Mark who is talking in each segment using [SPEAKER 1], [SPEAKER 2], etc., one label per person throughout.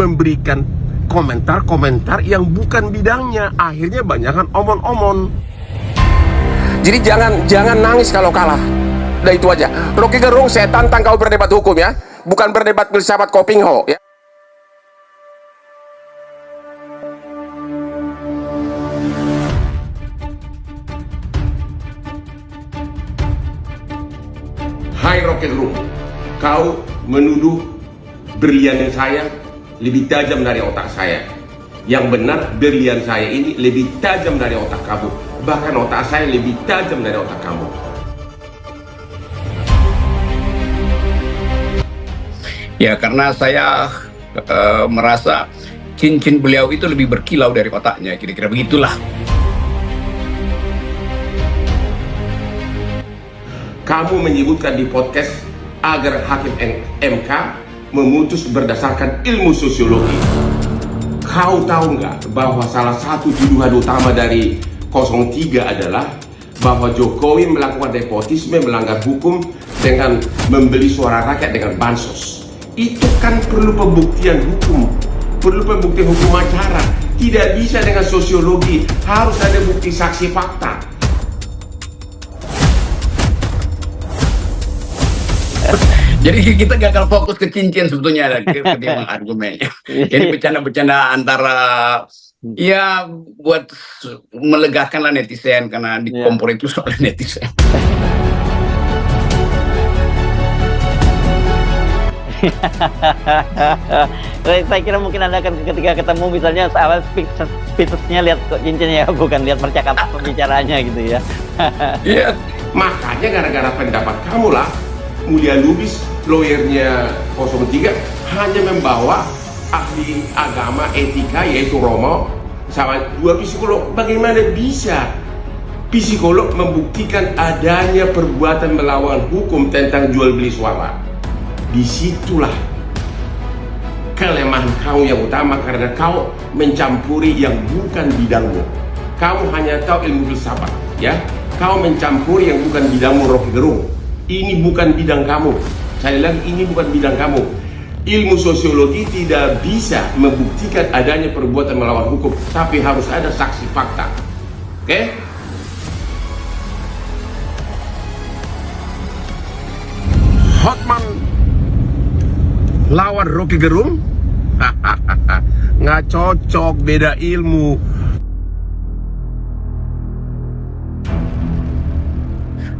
[SPEAKER 1] memberikan komentar-komentar yang bukan bidangnya. Akhirnya banyakkan omon-omon. Jadi jangan nangis kalau kalah. Udah itu aja. Rocky Gerung, saya tantang kau berdebat hukum ya, bukan berdebat filsafat Kopingho ya. Hai Rocky Gerung, kau menuduh berlian saya lebih tajam dari otak saya. Yang benar, berlian saya ini lebih tajam dari otak kamu. Bahkan otak saya lebih tajam dari otak kamu.
[SPEAKER 2] Ya, karena saya merasa cincin beliau itu lebih berkilau dari otaknya, kira-kira begitulah.
[SPEAKER 1] Kamu menyebutkan di podcast agar hakim MK memutus berdasarkan ilmu sosiologi. Kau tahu nggak bahwa salah satu tuduhan utama dari 03 adalah bahwa Jokowi melakukan nepotisme, melanggar hukum dengan membeli suara rakyat dengan bansos. Itu kan perlu pembuktian hukum, perlu pembuktian hukum acara. Tidak bisa dengan sosiologi, harus ada bukti saksi fakta.
[SPEAKER 2] Jadi kita gagal fokus ke cincin sebetulnya ketimbang argumennya. Jadi bercanda-bercanda antara ya buat melegakan lah netizen, karena di kompor itu soal netizen.
[SPEAKER 3] Saya kira mungkin Anda akan ketika ketemu misalnya awal speech-nya lihat kok cincinnya, bukan lihat percakapan pembicaranya gitu ya.
[SPEAKER 1] Iya, makanya gara-gara pendapat kamu lah, Mulia Lubis, lawyernya 03, hanya membawa ahli agama etika yaitu Romo sama dua psikolog. Bagaimana bisa psikolog membuktikan adanya perbuatan melawan hukum tentang jual beli suara? Disitulah kelemahan kau yang utama, karena kau mencampuri yang bukan bidangmu. Kamu hanya tahu ilmu filsafat, ya. Kau mencampuri yang bukan bidangmu, Rocky Gerung. Ini bukan bidang kamu. Sekali lagi, ini bukan bidang kamu. Ilmu sosiologi tidak bisa membuktikan adanya perbuatan melawan hukum, tapi harus ada saksi fakta. Oke? Hotman lawan Rocky Gerung? Nggak cocok, beda ilmu.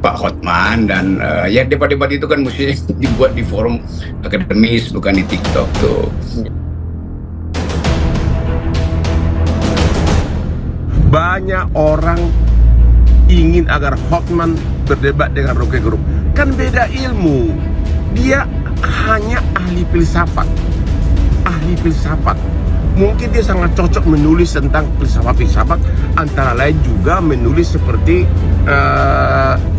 [SPEAKER 2] Pak Hotman dan ya debat-debat itu kan mesti dibuat di forum akademis, bukan di TikTok tuh.
[SPEAKER 1] Banyak orang ingin agar Hotman berdebat dengan Rocky Gerung. Kan beda ilmu. Dia hanya ahli filsafat. Ahli filsafat. Mungkin dia sangat cocok menulis tentang filsafat-filsafat, antara lain juga menulis seperti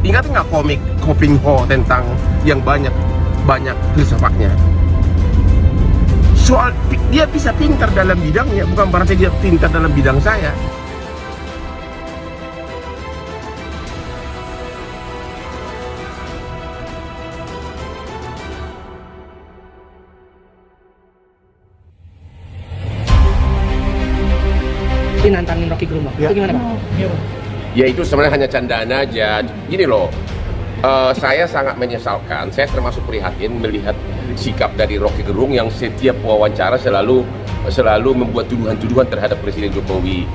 [SPEAKER 1] ingat nggak komik Kopingho tentang yang banyak filsafatnya. Soal dia bisa pintar dalam bidangnya, bukan berarti dia pintar dalam bidang saya.
[SPEAKER 4] Nantangin Rocky Gerung, Bang. Itu gimana, Bang?
[SPEAKER 1] Ya itu sebenarnya hanya candaan aja. Gini loh, saya sangat menyesalkan, saya termasuk prihatin melihat sikap dari Rocky Gerung yang setiap wawancara selalu membuat tuduhan-tuduhan terhadap Presiden Jokowi.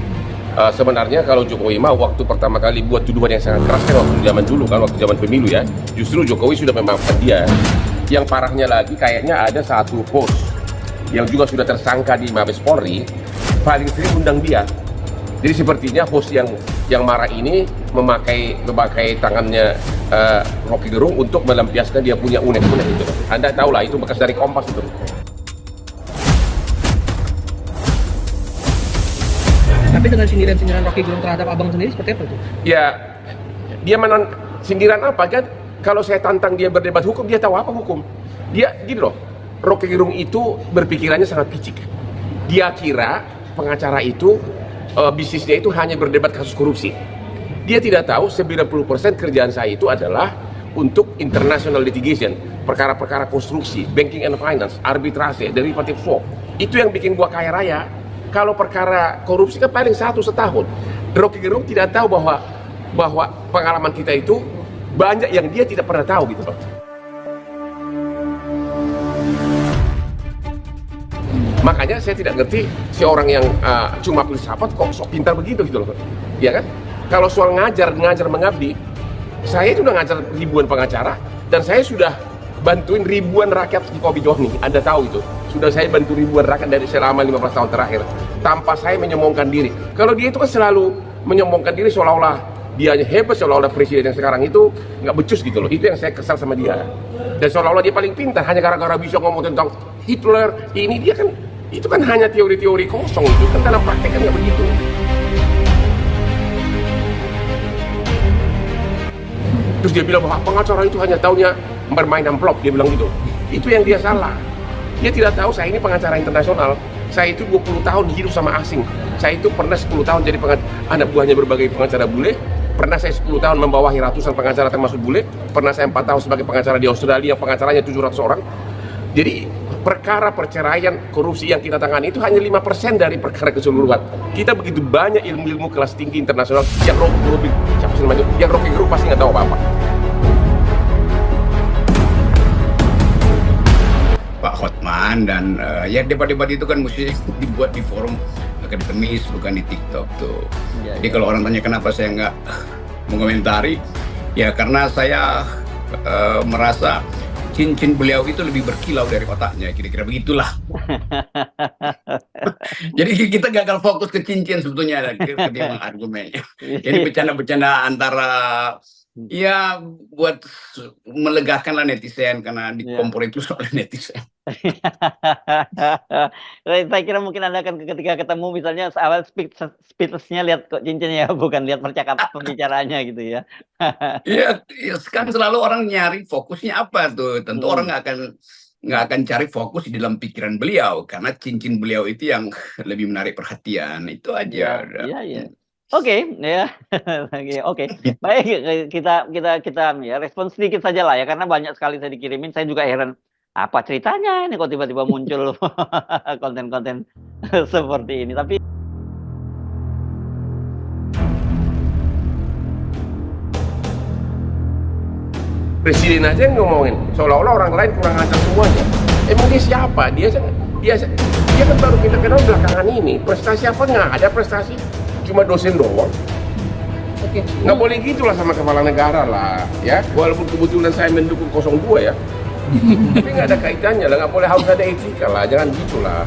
[SPEAKER 1] Sebenarnya kalau Jokowi mah waktu pertama kali buat tuduhan yang sangat keras kan waktu zaman dulu kan, waktu zaman pemilu ya, justru Jokowi sudah memaafkan dia. Yang parahnya lagi kayaknya ada satu host yang juga sudah tersangka di Mabes Polri, paling sering undang dia. Jadi sepertinya host yang marah ini memakai tangannya Rocky Gerung untuk melampiaskan dia punya unek-unek itu. Anda tahu lah, itu bekas dari Kompas itu.
[SPEAKER 4] Tapi dengan sindiran-sindiran Rocky Gerung terhadap abang sendiri seperti apa itu?
[SPEAKER 1] Ya, dia sindiran apa kan? Kalau saya tantang dia berdebat hukum, dia tahu apa hukum. Dia gini loh, Rocky Gerung itu berpikirannya sangat picik. Dia kira pengacara itu bisnisnya itu hanya berdebat kasus korupsi. Dia tidak tahu 90% kerjaan saya itu adalah untuk international litigation, perkara-perkara konstruksi, banking and finance, arbitrase, derivative swap. Itu yang bikin gua kaya raya. Kalau perkara korupsi kan paling 1 setahun. Rocky Gerung tidak tahu bahwa pengalaman kita itu banyak yang dia tidak pernah tahu gitu loh. Makanya saya tidak ngerti si orang yang cuma filsafat kok sok pintar begitu gitu loh. Ya kan? Kalau soal ngajar mengabdi, saya itu udah ngajar ribuan pengacara dan saya sudah bantuin ribuan rakyat di Kopi Johni. Anda tahu itu. Sudah saya bantu ribuan rakyat dari selama 15 tahun terakhir tanpa saya menyombongkan diri. Kalau dia itu kan selalu menyombongkan diri seolah-olah dia hebat, seolah-olah presiden yang sekarang itu nggak becus gitu loh. Itu yang saya kesal sama dia. Dan seolah-olah dia paling pintar hanya gara-gara bisa ngomong tentang Hitler. Ini dia kan, itu kan hanya teori-teori kosong itu. Kan dalam praktek kan nggak begitu. Terus dia bilang bahwa pengacara itu hanya taunya bermain amplop, dia bilang gitu. Itu yang dia salah. Dia tidak tahu saya ini pengacara internasional. Saya itu 20 tahun hidup sama asing. Saya itu pernah 10 tahun jadi anak buahnya berbagai pengacara bule. Pernah saya 10 tahun membawahi ratusan pengacara termasuk bule. Pernah saya 4 tahun sebagai pengacara di Australia, pengacaranya 700 orang. Jadi perkara perceraian korupsi yang kita tangani itu hanya 5% dari perkara keseluruhan. Kita begitu banyak ilmu-ilmu kelas tinggi internasional yang Rocky Gerung pasti nggak tahu apa-apa.
[SPEAKER 2] Pak Hotman dan ya debat-debat itu kan mesti dibuat di forum akademis bukan di TikTok tuh.
[SPEAKER 3] Ya,
[SPEAKER 2] Jadi kalau orang tanya kenapa saya nggak mengomentari, ya karena saya merasa cincin beliau itu lebih berkilau dari otaknya, kira-kira begitulah. Jadi kita gagal fokus ke cincin sebetulnya ketimbang argumennya. Jadi bercanda-bercanda antara ya buat melegakanlah netizen karena dikompor itu soal netizen.
[SPEAKER 3] Saya kira mungkin Anda akan ketika ketemu misalnya awal speechless-nya lihat kok cincinnya, bukan lihat percakapan pembicaraannya gitu ya.
[SPEAKER 2] Iya, sekarang selalu orang nyari fokusnya apa tuh. Tentu orang nggak akan cari fokus di dalam pikiran beliau karena cincin beliau itu yang lebih menarik perhatian. Itu aja.
[SPEAKER 3] Iya. Oke, ya. Oke. Baik, kita ya respon sedikit saja lah ya karena banyak sekali saya dikirimin. Saya juga heran apa ceritanya ini kok tiba-tiba muncul konten-konten seperti ini. Tapi
[SPEAKER 1] Presiden aja yang ngomongin seolah-olah orang lain kurang ajar semuanya. Emang dia siapa? Dia kan baru kita kenal belakangan ini. Prestasi apa? Nggak ada prestasi, cuma dosen doang.
[SPEAKER 4] Oke.
[SPEAKER 1] Nggak boleh gitulah sama kepala negara lah, ya. Walaupun kebetulan saya mendukung 02 ya, tapi nggak ada kaitannya lah. Nggak boleh, harus ada etika lah, jangan gitulah.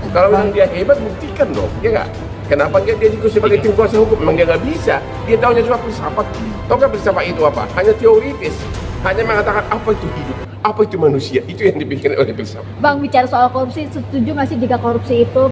[SPEAKER 1] Kalau memang dia hebat, buktikan dong, ya nggak? Kenapa dia juga sebagai tim kuasa hukum? Memang dia nggak bisa. Dia tahunya cuma filsafat. Tahu nggak filsafat itu apa? Hanya teoritis. Hanya mengatakan apa itu hidup, apa itu manusia. Itu yang dibikin oleh filsafat.
[SPEAKER 5] Bang, bicara soal korupsi, setuju nggak sih jika korupsi itu